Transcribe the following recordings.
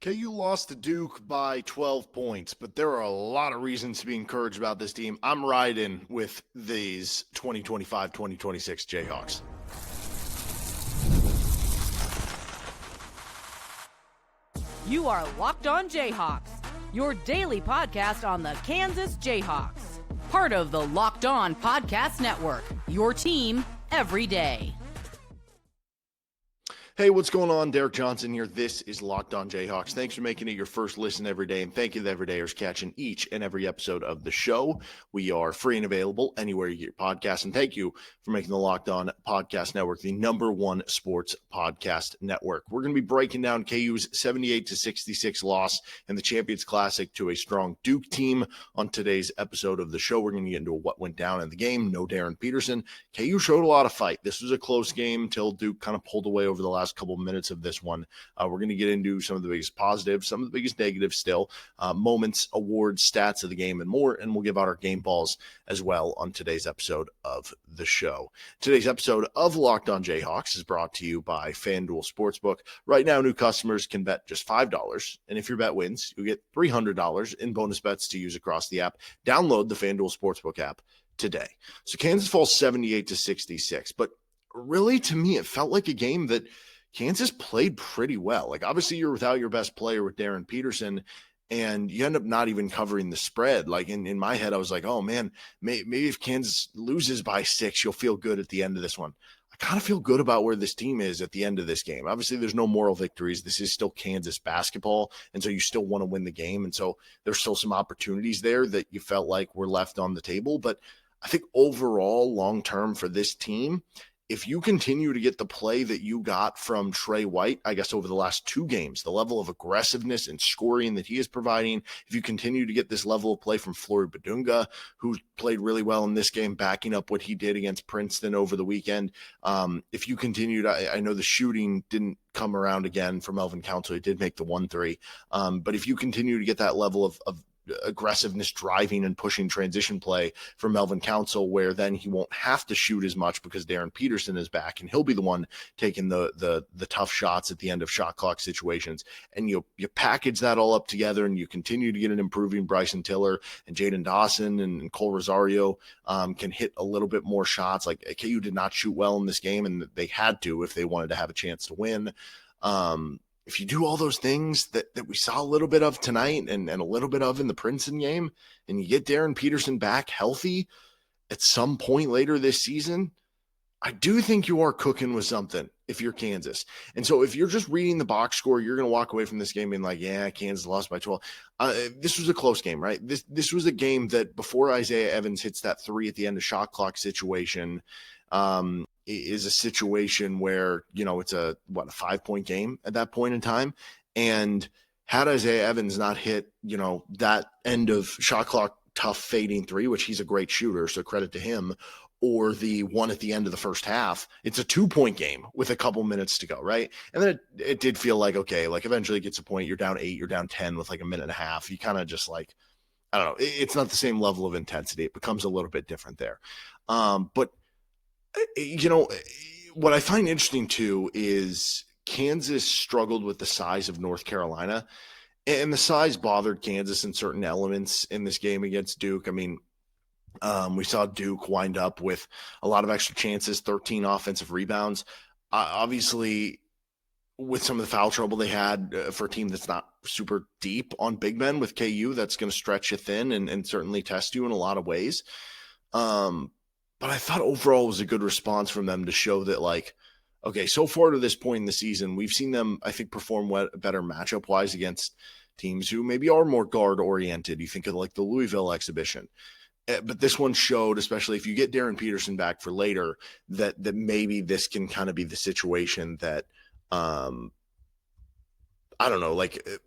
KU lost to Duke by 12 points, but there are a lot of reasons to be encouraged about this team. I'm riding with these 2025-2026 Jayhawks. You are Locked On Jayhawks, your daily podcast on the Kansas Jayhawks. Part of the Locked On Podcast Network, your team every day. Hey, what's going on? Derek Johnson here. This is Locked On Jayhawks. Thanks for making it your first listen every day, and thank you to the everydayers catching each and every episode of the show. We are free and available anywhere you get your podcasts, and thank you for making the Locked On Podcast Network the number one sports podcast network. We're going to be breaking down KU's 78-66 loss in the Champions Classic to a strong Duke team on today's episode of the show. We're going to get into what went down in the game. No Darryn Peterson. KU showed a lot of fight. This was a close game until Duke kind of pulled away over the last couple minutes of this one. We're going to get into some of the biggest positives, some of the biggest negatives still, moments, awards, stats of the game, and more, and we'll give out our game balls as well on today's episode of the show. Today's episode of Locked On Jayhawks is brought to you by FanDuel Sportsbook. Right now, new customers can bet just $5, and if your bet wins, you get $300 in bonus bets to use across the app. Download the FanDuel Sportsbook app today. So Kansas falls 78-66, but really, to me, it felt like a game that Kansas played pretty well. Like, obviously, you're without your best player with Darryn Peterson, and you end up not even covering the spread. Like, in my head, I was like, oh, man, maybe if Kansas loses by 6, you'll feel good at the end of this one. I kind of feel good about where this team is at the end of this game. Obviously, there's no moral victories. This is still Kansas basketball, and so you still want to win the game. And so there's still some opportunities there that you felt like were left on the table. But I think overall, long-term for this team, if you continue to get the play that you got from Tre White, I guess over the last 2 games, the level of aggressiveness and scoring that he is providing, if you continue to get this level of play from Flory Bidunga, who played really well in this game, backing up what he did against Princeton over the weekend, if you continue to, I know the shooting didn't come around again for Melvin Council, he did make the 1-3, but if you continue to get that level of aggressiveness, driving and pushing transition play from Melvin Council, where then he won't have to shoot as much because Darryn Peterson is back and he'll be the one taking the tough shots at the end of shot clock situations. And you package that all up together and you continue to get an improving Bryson Tiller and Jaden Dawson and Cole Rosario can hit a little bit more shots. Like, KU did not shoot well in this game, and they had to if they wanted to have a chance to win. If you do all those things that we saw a little bit of tonight and a little bit of in the Princeton game, and you get Darryn Peterson back healthy at some point later this season, I do think you are cooking with something if you're Kansas. And so if you're just reading the box score, you're going to walk away from this game being like, yeah, Kansas lost by 12. This was a close game, right? This was a game that before Isaiah Evans hits that 3 at the end of shot clock situation, is a situation where, it's a 5-point game at that point in time. And had Isaiah Evans not hit, that end of shot clock tough fading 3, which he's a great shooter, so credit to him, or the one at the end of the first half, it's a 2-point game with a couple minutes to go, right? And then it did feel like, okay, like eventually it gets a point, you're down 8, you're down 10 with like a minute and a half. You kind of just like, I don't know, it's not the same level of intensity. It becomes a little bit different there. But what I find interesting too is Kansas struggled with the size of North Carolina, and the size bothered Kansas in certain elements in this game against Duke. I mean, we saw Duke wind up with a lot of extra chances, 13 offensive rebounds. Obviously, with some of the foul trouble they had for a team that's not super deep on big men with KU, that's going to stretch you thin and certainly test you in a lot of ways. But I thought overall it was a good response from them to show that, like, okay, so far to this point in the season, we've seen them, I think, perform better matchup-wise against teams who maybe are more guard-oriented. You think of, like, the Louisville exhibition. But this one showed, especially if you get Darryn Peterson back for later, that maybe this can kind of be the situation that, I don't know, like –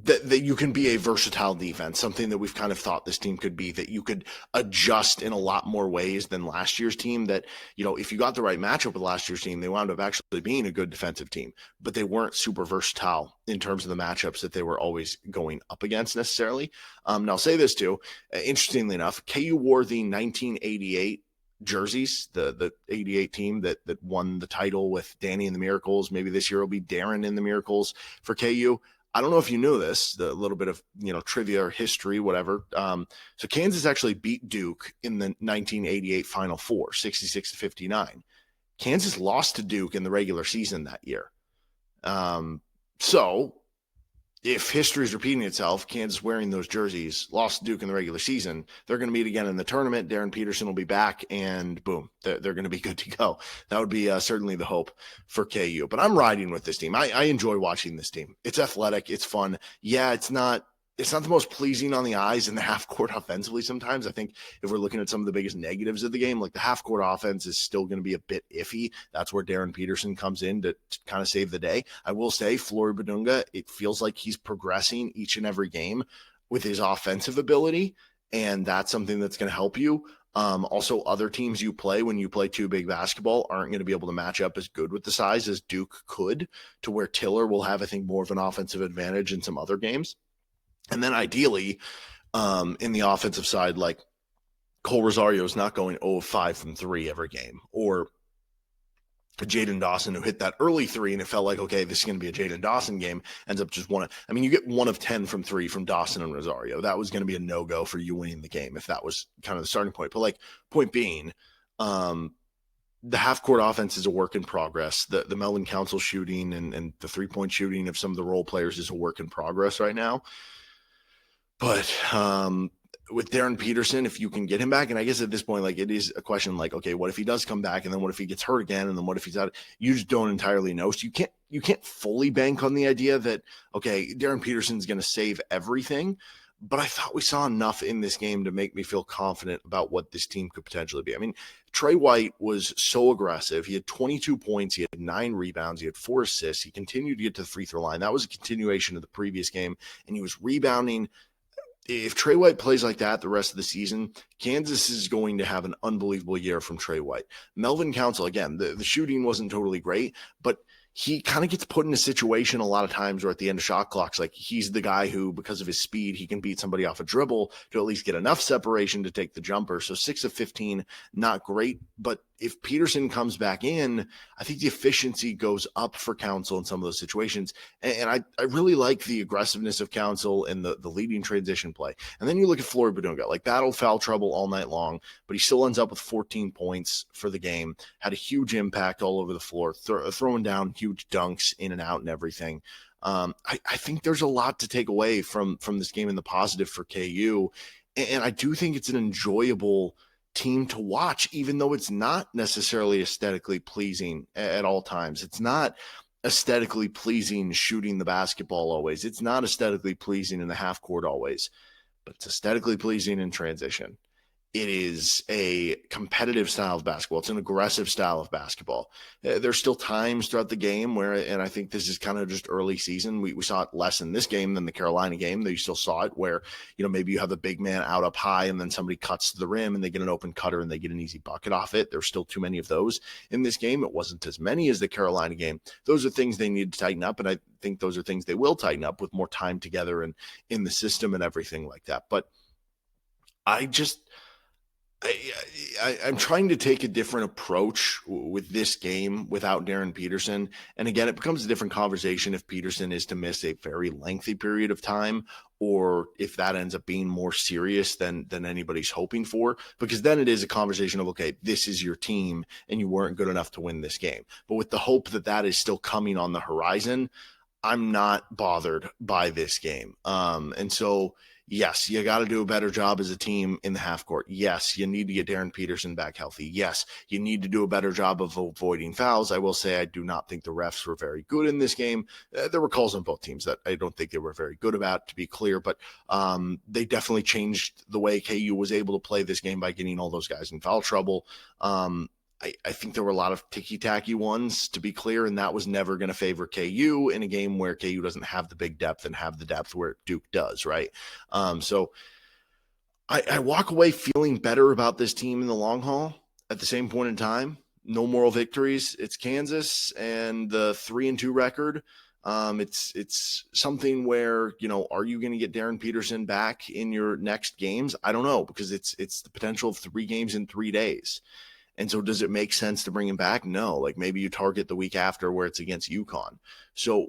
that you can be a versatile defense, something that we've kind of thought this team could be, that you could adjust in a lot more ways than last year's team, that, if you got the right matchup with last year's team, they wound up actually being a good defensive team, but they weren't super versatile in terms of the matchups that they were always going up against necessarily. Now I'll say this too, interestingly enough, KU wore the 1988 jerseys, the 88 team that won the title with Danny and the Miracles. Maybe this year will be Darryn and the Miracles for KU. I don't know if you knew this, the little bit of, trivia or history, whatever. So Kansas actually beat Duke in the 1988 Final Four, 66-59. Kansas lost to Duke in the regular season that year. So if history is repeating itself, Kansas wearing those jerseys, lost to Duke in the regular season, they're going to meet again in the tournament. Darryn Peterson will be back, and boom, they're going to be good to go. That would be certainly the hope for KU. But I'm riding with this team. I enjoy watching this team. It's athletic. It's fun. Yeah, it's not the most pleasing on the eyes in the half court offensively sometimes. I think if we're looking at some of the biggest negatives of the game, like the half court offense is still going to be a bit iffy. That's where Darryn Peterson comes in to kind of save the day. I will say Flory Bidunga, it feels like he's progressing each and every game with his offensive ability, and that's something that's going to help you. Also, other teams you play when you play two big basketball aren't going to be able to match up as good with the size as Duke could, to where Tiller will have, I think, more of an offensive advantage in some other games. And then ideally, in the offensive side, like Cole Rosario is not going 0 of 5 from 3 every game, or Jaden Dawson who hit that early 3 and it felt like, okay, this is going to be a Jaden Dawson game, ends up just you get 1 of 10 from 3 from Dawson and Rosario. That was going to be a no-go for you winning the game if that was kind of the starting point. But like, point being, the half-court offense is a work in progress. The Melvin Council shooting and the three-point shooting of some of the role players is a work in progress right now. But with Darryn Peterson, if you can get him back, and I guess at this point, like, it is a question like, okay, what if he does come back, and then what if he gets hurt again, and then what if he's out? You just don't entirely know. So you can't fully bank on the idea that, okay, Darryn Peterson's going to save everything. But I thought we saw enough in this game to make me feel confident about what this team could potentially be. I mean, Tre White was so aggressive. He had 22 points. He had 9 rebounds. He had 4 assists. He continued to get to the free throw line. That was a continuation of the previous game, and he was rebounding. If Tre White plays like that the rest of the season, Kansas is going to have an unbelievable year from Tre White. Melvin Council, again, the shooting wasn't totally great, but he kind of gets put in a situation a lot of times where at the end of shot clocks, like, he's the guy who, because of his speed, he can beat somebody off a dribble to at least get enough separation to take the jumper. So 6 of 15, not great. But if Peterson comes back in, I think the efficiency goes up for Council in some of those situations. And I really like the aggressiveness of Council and the leading transition play. And then you look at Flory Bidunga, like, battled foul trouble all night long, but he still ends up with 14 points for the game, had a huge impact all over the floor, throwing down huge dunks in and out and everything. I think there's a lot to take away from this game in the positive for KU. And I do think it's an enjoyable team to watch, even though it's not necessarily aesthetically pleasing at all times. It's not aesthetically pleasing shooting the basketball always. It's not aesthetically pleasing in the half court always, but it's aesthetically pleasing in transition. It is a competitive style of basketball. It's an aggressive style of basketball. There's still times throughout the game where, and I think this is kind of just early season, we saw it less in this game than the Carolina game, though you still saw it where, maybe you have a big man out up high and then somebody cuts to the rim and they get an open cutter and they get an easy bucket off it. There's still too many of those in this game. It wasn't as many as the Carolina game. Those are things they need to tighten up, and I think those are things they will tighten up with more time together and in the system and everything like that. But I'm trying to take a different approach with this game without Darryn Peterson. And again, it becomes a different conversation if Peterson is to miss a very lengthy period of time, or if that ends up being more serious than anybody's hoping for, because then it is a conversation of, okay, this is your team and you weren't good enough to win this game. But with the hope that is still coming on the horizon, I'm not bothered by this game. And so, yes, you got to do a better job as a team in the half court. Yes, you need to get Darryn Peterson back healthy. Yes, you need to do a better job of avoiding fouls. I will say I do not think the refs were very good in this game. There were calls on both teams that I don't think they were very good about, to be clear, but they definitely changed the way KU was able to play this game by getting all those guys in foul trouble. I think there were a lot of ticky-tacky ones, to be clear, and that was never going to favor KU in a game where KU doesn't have the big depth and have the depth where Duke does, right? So I walk away feeling better about this team in the long haul. At the same point in time, no moral victories. It's Kansas and the 3-2 record. It's something where, are you going to get Darryn Peterson back in your next games? I don't know, because it's the potential of 3 games in 3 days. And so does it make sense to bring him back? No. Like maybe you target the week after where it's against UConn. So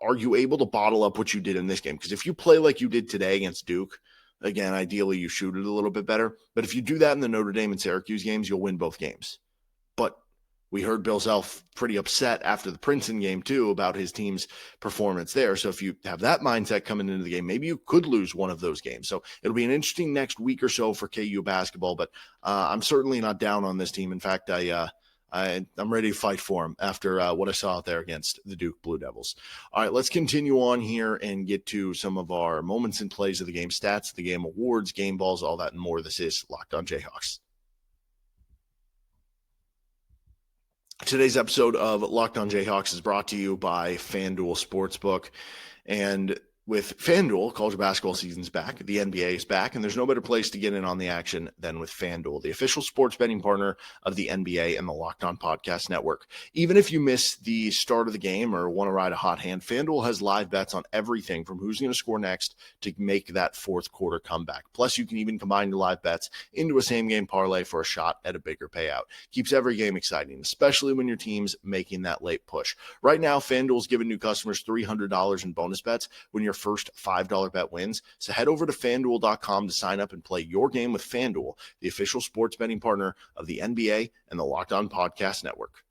are you able to bottle up what you did in this game? Because if you play like you did today against Duke, again, ideally you shoot it a little bit better. But if you do that in the Notre Dame and Syracuse games, you'll win both games. But we heard Bill Self pretty upset after the Princeton game, too, about his team's performance there. So if you have that mindset coming into the game, maybe you could lose one of those games. So it'll be an interesting next week or so for KU basketball, but I'm certainly not down on this team. In fact, I'm ready to fight for him after what I saw out there against the Duke Blue Devils. All right, let's continue on here and get to some of our moments and plays of the game, stats, the game awards, game balls, all that and more. This is Locked On Jayhawks. Today's episode of Locked On Jayhawks is brought to you by FanDuel Sportsbook. And with FanDuel, college basketball season's back, the NBA is back, and there's no better place to get in on the action than with FanDuel, the official sports betting partner of the NBA and the Locked On Podcast Network. Even if you miss the start of the game or want to ride a hot hand, FanDuel has live bets on everything from who's going to score next to make that fourth quarter comeback. Plus, you can even combine your live bets into a same-game parlay for a shot at a bigger payout. Keeps every game exciting, especially when your team's making that late push. Right now, FanDuel's giving new customers $300 in bonus bets when your first $5 bet wins. So head over to FanDuel.com to sign up and play your game with FanDuel, the official sports betting partner of the NBA and the Locked On Podcast Network.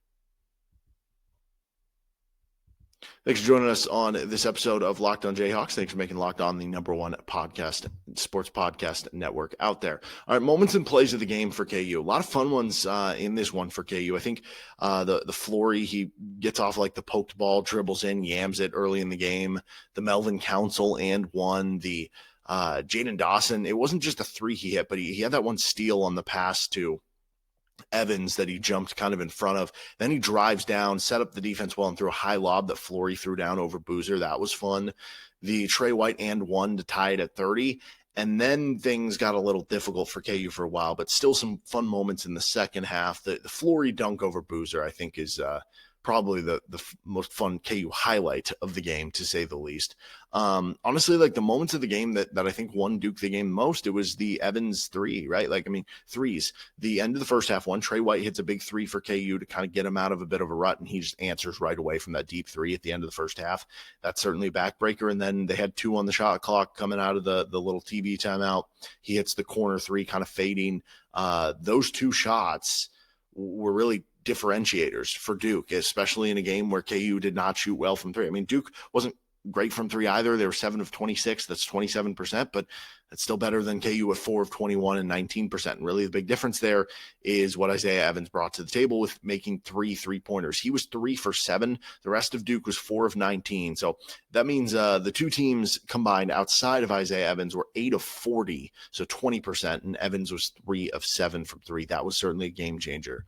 Thanks for joining us on this episode of Locked On Jayhawks. Thanks for making Locked On the number one podcast, sports podcast network out there. All right, moments and plays of the game for KU. A lot of fun ones in this one for KU. I think the Flory, he gets off like the poked ball, dribbles in, yams it early in the game. The Melvin Council and one. The Jaden Dawson, it wasn't just a three he hit, but he had that one steal on the pass to Evans that he jumped kind of in front of. Then he drives down, set up the defense well, and threw a high lob that Flory threw down over Boozer. That was fun. The Tre White and one to tie it at 30. And then things got a little difficult for KU for a while, but still some fun moments in the second half. The Flory dunk over Boozer, I think, is probably the most fun KU highlight of the game, to say the least. Honestly, like the moments of the game that I think won Duke the game most, it was the Evans three, right? Like, I mean, threes. The end of the first half one, Tre White hits a big three for KU to kind of get him out of a bit of a rut, and he just answers right away from that deep three at the end of the first half. That's certainly a backbreaker. And then they had two on the shot clock coming out of the little TV timeout. He hits the corner three, kind of fading. Those two shots were really differentiators for Duke, especially in a game where KU did not shoot well from three. I mean, Duke wasn't great from three either. They were 7 of 26. That's 27%, but that's still better than KU at 4 of 21 and 19%. And really the big difference there is what Isaiah Evans brought to the table with making 3 3-pointers. He was 3 for 7. The rest of Duke was 4 of 19. So that means the two teams combined outside of Isaiah Evans were 8 of 40, so 20%, and Evans was 3 of 7 from 3. That was certainly a game changer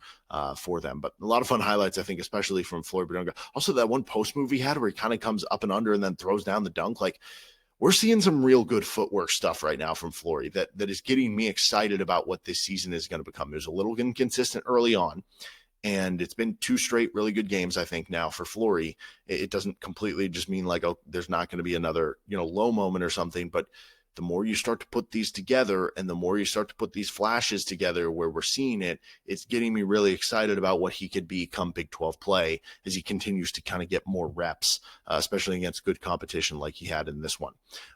for them. But a lot of fun highlights, I think, especially from Flory Bidunga. Also, that one post move he had where he kind of comes up and under and then throws down the dunk. Like, we're seeing some real good footwork stuff right now from Flory that is getting me excited about what this season is going to become. It was a little inconsistent early on, and it's been 2 straight really good games, I think, now for Flory. It doesn't completely just mean like, oh, there's not going to be another, low moment or something, but the more you start to put these together and the more you start to put these flashes together where we're seeing it, it's getting me really excited about what he could be come Big 12 play as he continues to kind of get more reps, especially against good competition like he had in this one.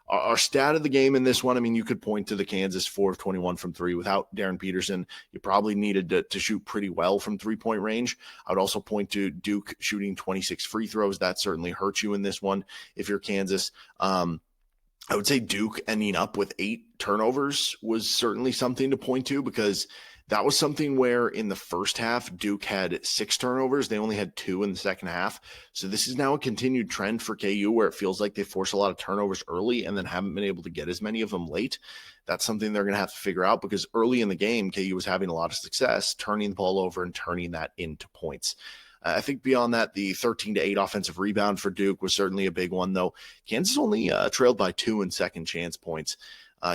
Our stat of the game in this one, I mean, you could point to the Kansas 4 of 21 from 3. Without Darryn Peterson, you probably needed to shoot pretty well from 3-point range. I would also point to Duke shooting 26 free throws. That certainly hurts you in this one if you're Kansas. I would say Duke ending up with 8 turnovers was certainly something to point to, because that was something where in the first half, Duke had 6 turnovers. They only had 2 in the second half. So this is now a continued trend for KU where it feels like they force a lot of turnovers early and then haven't been able to get as many of them late. That's something they're going to have to figure out, because early in the game, KU was having a lot of success turning the ball over and turning that into points. I think beyond that, the 13-8 offensive rebound for Duke was certainly a big one, though. Kansas only trailed by 2 in second chance points.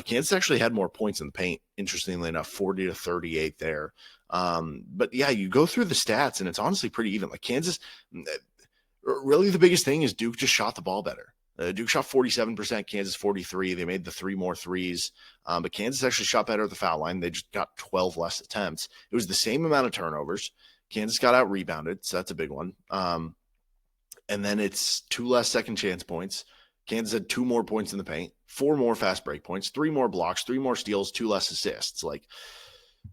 Kansas actually had more points in the paint, interestingly enough, 40-38 there. But yeah, you go through the stats and it's honestly pretty even. Like Kansas, really the biggest thing is Duke just shot the ball better. Duke shot 47%, Kansas 43%. They made the 3 more threes, but Kansas actually shot better at the foul line. They just got 12 less attempts. It was the same amount of turnovers. Kansas got out rebounded, so that's a big one. And then it's 2 less second chance points. Kansas had 2 more points in the paint, 4 more fast break points, 3 more blocks, 3 more steals, 2 less assists. Like,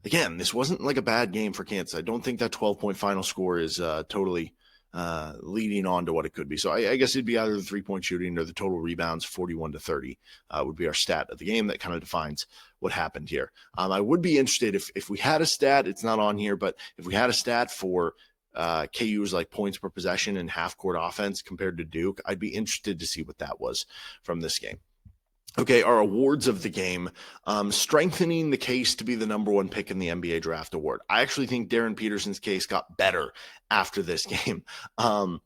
again, this wasn't like a bad game for Kansas. I don't think that 12-point final score is totally leading on to what it could be. So I guess it'd be either the 3-point shooting or the total rebounds, 41-30 would be our stat of the game that kind of defines what happened here. I would be interested if we had a stat, it's not on here, but if we had a stat for KU's like points per possession and half court offense compared to Duke, I'd be interested to see what that was from this game. Okay, our awards of the game, strengthening the case to be the number 1 pick in the NBA draft award. I actually think Darryn Peterson's case got better after this game. Not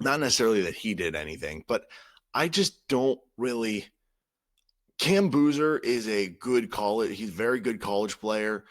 necessarily that he did anything, but I just don't really. Cam Boozer is a good college. He's a very good college player.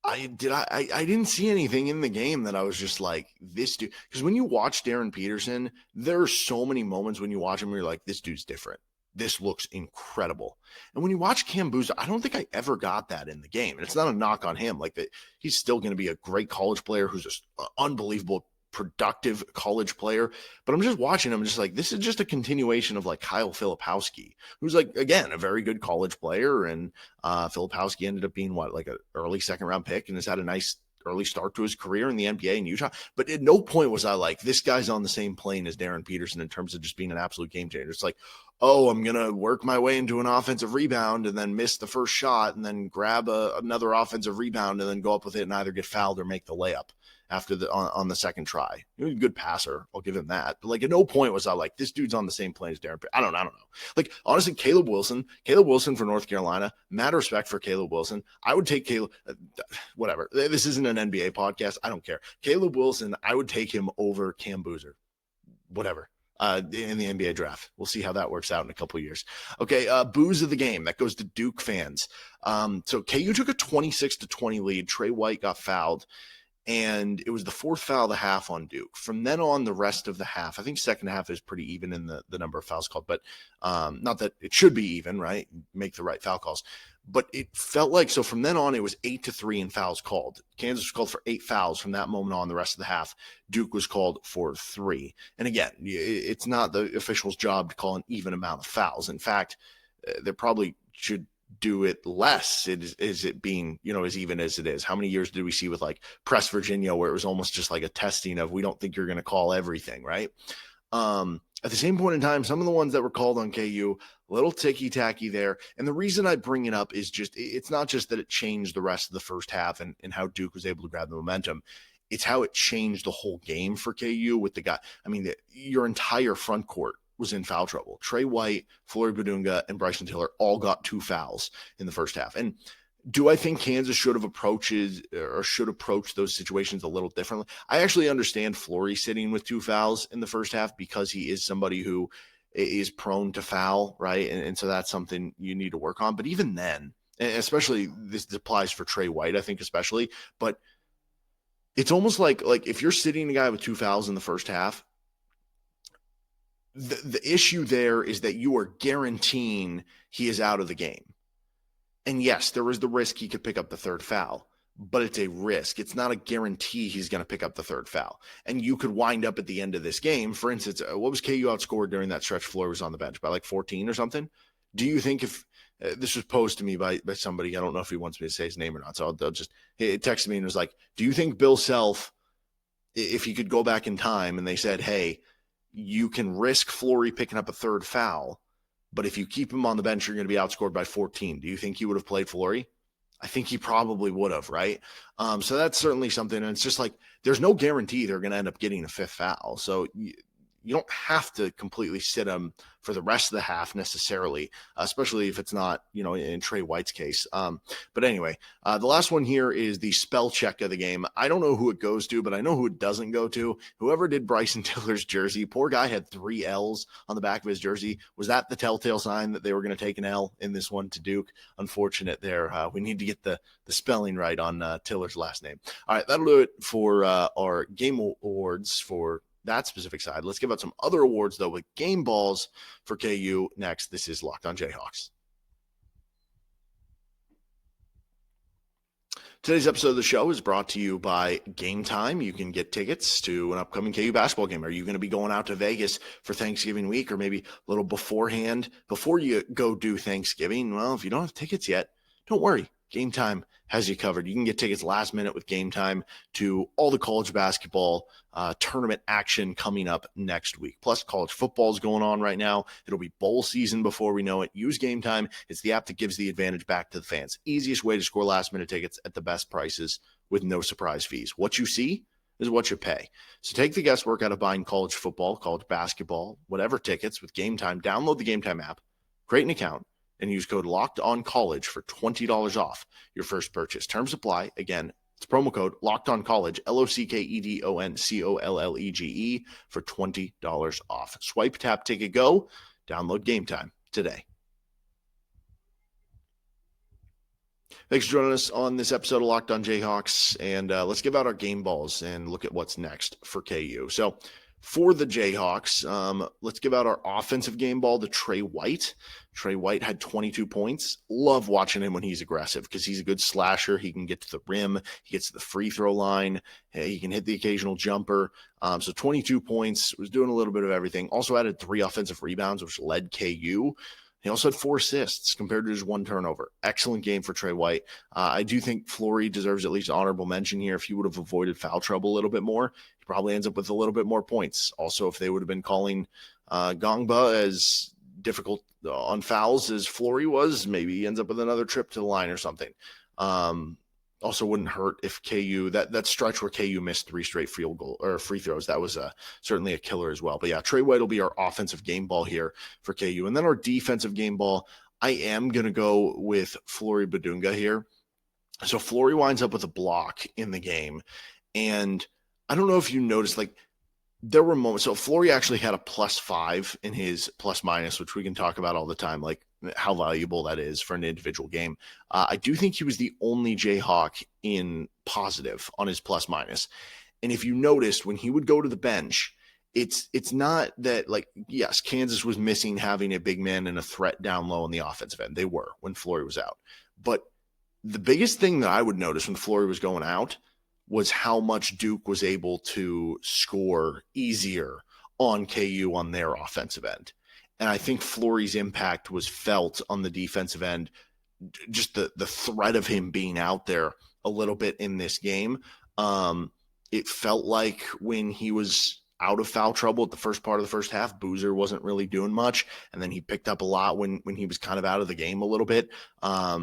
I didn't see anything in the game that I was just like, this dude. Because when you watch Darryn Peterson, there are so many moments when you watch him where you're like, this dude's different. This looks incredible. And when you watch Cam Boozer, I don't think I ever got that in the game. And it's not a knock on him. Like, that, he's still going to be a great college player who's just unbelievable, productive college player. But I'm just watching him, just like, this is just a continuation of like Kyle Filipowski, who's like, again, a very good college player. And Filipowski ended up being like an early 2nd round pick and has had a nice early start to his career in the NBA in Utah. But at no point was I like, this guy's on the same plane as Darryn Peterson in terms of just being an absolute game changer. It's like, oh, I'm going to work my way into an offensive rebound and then miss the first shot and then grab another offensive rebound and then go up with it and either get fouled or make the layup after on the second try. He was a good passer. I'll give him that. But like, at no point was I like, this dude's on the same plane as Darryn. I don't know. Like, honestly, Caleb Wilson for North Carolina, mad respect for Caleb Wilson. I would take Caleb, whatever. This isn't an NBA podcast. I don't care. Caleb Wilson, I would take him over Cam Boozer, whatever. In the NBA draft. We'll see how that works out in a couple of years. Okay, booze of the game. That goes to Duke fans. So KU took a 26-20 lead. Tre White got fouled, and it was the 4th foul of the half on Duke. From then on, the rest of the half, I think second half is pretty even in the number of fouls called, but not that it should be even, right? Make the right foul calls. But it felt like, so from then on, it was 8-3 in fouls called. Kansas was called for 8 fouls from that moment on. The rest of the half, Duke was called for 3. And again, it's not the official's job to call an even amount of fouls. In fact, they probably should do it less. Is it being, as even as it is? How many years did we see with like Press Virginia where it was almost just like a testing of, we don't think you're going to call everything, right? At the same point in time, some of the ones that were called on KU, a little ticky-tacky there. And the reason I bring it up is just, it's not just that it changed the rest of the first half and how Duke was able to grab the momentum. It's how it changed the whole game for KU with the guy. I mean, your entire front court was in foul trouble. Tre White, Flory Bidunga, and Bryson Tiller all got 2 fouls in the first half. And do I think Kansas should approach those situations a little differently? I actually understand Flory sitting with 2 fouls in the first half because he is somebody who is prone to foul, right? And so that's something you need to work on. But even then, and especially this applies for Tre White, I think especially, but it's almost like if you're sitting a guy with 2 fouls in the first half, the issue there is that you are guaranteeing he is out of the game. And yes, there is the risk he could pick up the 3rd foul, but it's a risk. It's not a guarantee he's going to pick up the 3rd foul. And you could wind up at the end of this game. For instance, what was KU outscored during that stretch? Floor was on the bench by like 14 or something. Do you think if this was posed to me by somebody, I don't know if he wants me to say his name or not, so they'll just text me and was like, do you think Bill Self, if he could go back in time and they said, hey, you can risk Flory picking up a 3rd foul, but if you keep him on the bench, you're going to be outscored by 14. Do you think he would have played Flory? I think he probably would have, right? So that's certainly something. And it's just like, there's no guarantee they're going to end up getting a 5th foul. So you don't have to completely sit him for the rest of the half necessarily, especially if it's not, in Tre White's case. But anyway, the last one here is the spell check of the game. I don't know who it goes to, but I know who it doesn't go to. Whoever did Bryson Tiller's jersey, poor guy had 3 L's on the back of his jersey. Was that the telltale sign that they were going to take an L in this one to Duke? Unfortunate there. We need to get the spelling right on Tiller's last name. All right, that'll do it for our game awards for that specific side. Let's give out some other awards, though, with game balls for KU next. This is Locked On Jayhawks. Today's episode of the show is brought to you by Game Time. You can get tickets to an upcoming KU basketball game. Are you going to be going out to Vegas for Thanksgiving week, or maybe a little beforehand, before you go do Thanksgiving? Well, if you don't have tickets yet, don't worry. Game Time has you covered. You can get tickets last minute with Game Time to all the college basketball tournament action coming up next week. Plus, college football is going on right now. It'll be bowl season before we know it. Use Game Time. It's the app that gives the advantage back to the fans. Easiest way to score last minute tickets at the best prices with no surprise fees. What you see is what you pay. So take the guesswork out of buying college football, college basketball, whatever tickets with Game Time. Download the Game Time app, create an account, and use code LOCKEDONCOLLEGE for $20 off your first purchase. Terms apply. Again, it's promo code LOCKEDONCOLLEGE, LOCKEDONCOLLEGE for $20 off. Swipe, tap, ticket, go. Download Game Time today. Thanks for joining us on this episode of Locked On Jayhawks, and let's give out our game balls and look at what's next for KU. So for the Jayhawks, let's give out our offensive game ball to Tre White. Tre White had 22 points. Love watching him when he's aggressive because he's a good slasher. He can get to the rim. He gets to the free throw line. He can hit the occasional jumper. So 22 points, was doing a little bit of everything. Also added 3 offensive rebounds, which led KU. He also had 4 assists compared to just 1 turnover. Excellent game for Tre White. I do think Flory deserves at least an honorable mention here. If he would have avoided foul trouble a little bit more, he probably ends up with a little bit more points. Also, if they would have been calling Gongba as difficult on fouls as Flory was, maybe he ends up with another trip to the line or something. Also wouldn't hurt if KU, that stretch where KU missed 3 straight field goal or free throws, that was certainly a killer as well. But yeah, Tre White will be our offensive game ball here for KU. And then our defensive game ball, I am going to go with Flory Bidunga here. So Flory winds up with a block in the game. And I don't know if you noticed, like, there were moments. So Flory actually had a +5 in his plus minus, which we can talk about all the time, like how valuable that is for an individual game. I do think he was the only Jayhawk in positive on his plus minus. And if you noticed, when he would go to the bench, it's not that, like, yes, Kansas was missing having a big man and a threat down low on the offensive end. They were when Flory was out. But the biggest thing that I would notice when Flory was going out was how much Duke was able to score easier on KU on their offensive end. And I think Flory's impact was felt on the defensive end, just the threat of him being out there a little bit in this game. It felt like when he was out of foul trouble at the first part of the first half, Boozer wasn't really doing much. And then he picked up a lot when he was kind of out of the game a little bit. I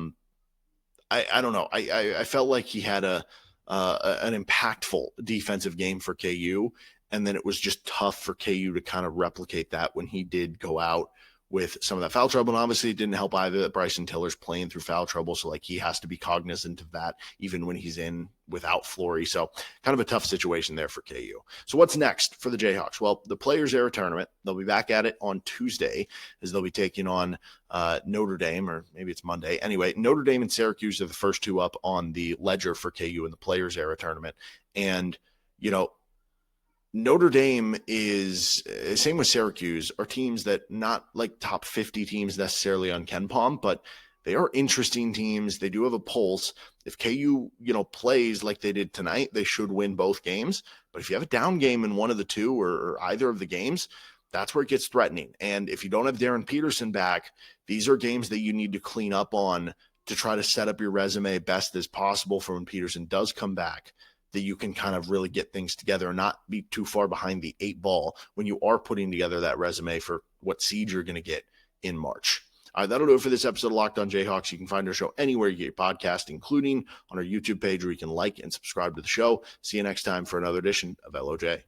don't know. I felt like he had an impactful defensive game for KU. And then it was just tough for KU to kind of replicate that when he did go out with some of that foul trouble. And obviously it didn't help either that Bryson Tiller's playing through foul trouble. So like he has to be cognizant of that even when he's in without Flory. So kind of a tough situation there for KU. So what's next for the Jayhawks? Well, the Players Era Tournament, they'll be back at it on Tuesday as they'll be taking on Notre Dame, or maybe it's Monday. Anyway, Notre Dame and Syracuse are the first 2 up on the ledger for KU in the Players Era Tournament. And, you know, Notre Dame is, same with Syracuse, are teams that not like top 50 teams necessarily on KenPom, but they are interesting teams. They do have a pulse. If KU, plays like they did tonight, they should win both games. But if you have a down game in one of the 2 or either of the games, that's where it gets threatening. And if you don't have Darryn Peterson back, these are games that you need to clean up on to try to set up your resume best as possible for when Peterson does come back, that you can kind of really get things together and not be too far behind the 8 ball when you are putting together that resume for what seed you're going to get in March. All right, that'll do it for this episode of Locked On Jayhawks. You can find our show anywhere you get your podcast, including on our YouTube page where you can like and subscribe to the show. See you next time for another edition of LOJ.